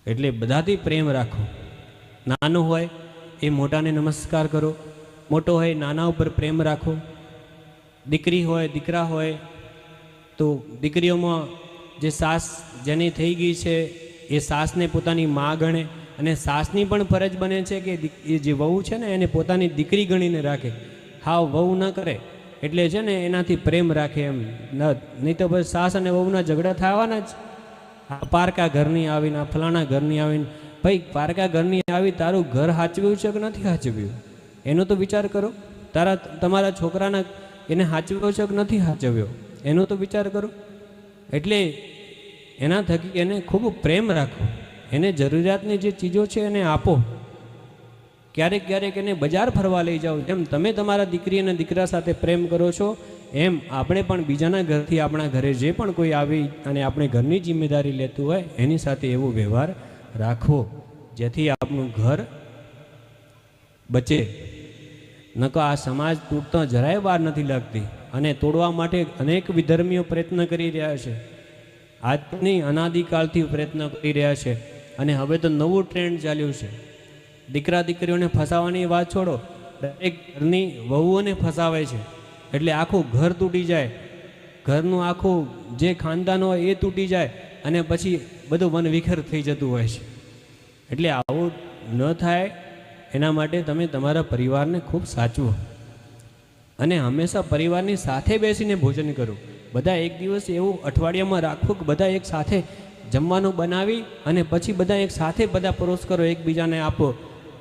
એટલે બધાથી પ્રેમ રાખો. નાનો હોય એ મોટાને નમસ્કાર કરો, મોટો હોય નાના ઉપર પ્રેમ રાખો. દીકરી હોય દીકરા હોય તો દીકરીઓમાં જે સાસ જેની થઈ ગઈ છે એ સાસને પોતાની મા ગણે, અને સાસની પણ ફરજ બને છે કે એ જે વહુ છે ને એને પોતાની દીકરી ગણીને રાખે. હાવ વહુ ન કરે એટલે છે ને એનાથી પ્રેમ રાખે એમ. નહીં તો પછી સાસ અને વહુના ઝઘડા થવાના જ. આ પારકા ઘરની આવીને, આ ફલાણા ઘરની આવીને. ભાઈ પારકા ઘરની આવી તારું ઘર સાચવ્યું છે કે નથી સાચવ્યું એનો તો વિચાર કરો. તમારા છોકરાના એને સાચવ્યો છે કે નથી સાચવ્યો એનો તો વિચાર કરો. એટલે એના થકી એને ખૂબ પ્રેમ રાખો, એને જરૂરિયાતની જે ચીજો છે એને આપો. ક્યારેક ક્યારેક એને બજાર ફરવા લઈ જાઓ. જેમ તમે તમારા દીકરી અને દીકરા સાથે પ્રેમ કરો છો એમ આપણે પણ બીજાના ઘરથી આપણા ઘરે જે પણ કોઈ આવી અને આપણે ઘરની જિમ્મેદારી લેતું હોય એની સાથે એવો વ્યવહાર રાખવો જેથી આપણું ઘર બચે. નકો આ સમાજ તૂટતો જરાય વાર નથી લાગતી અને તોડવા માટે અનેક વિધર્મીઓ પ્રયત્ન કરી રહ્યા છે. આજની અનાદિકાળથી પ્રયત્ન કરી રહ્યા છે. અને હવે તો નવું ટ્રેન્ડ ચાલ્યું છે. દીકરા દીકરીઓને ફસાવાની વાત છોડો, દરેક ઘરની વહુઓને ફસાવે છે. એટલે આખું ઘર તૂટી જાય, ઘરનું આખું જે ખાનદાન હોય એ તૂટી જાય અને પછી બધું વનવિખર થઈ જતું હોય છે. એટલે આવું ન થાય એના માટે તમે તમારા પરિવારને ખૂબ સાચવો અને હંમેશા પરિવારની સાથે બેસીને ભોજન કરો. બધા એક દિવસ એવું અઠવાડિયામાં રાખવું કે બધા એક સાથે જમવાનું બનાવી અને પછી બધા એક સાથે બધા પરોસ કરો, એકબીજાને આપો.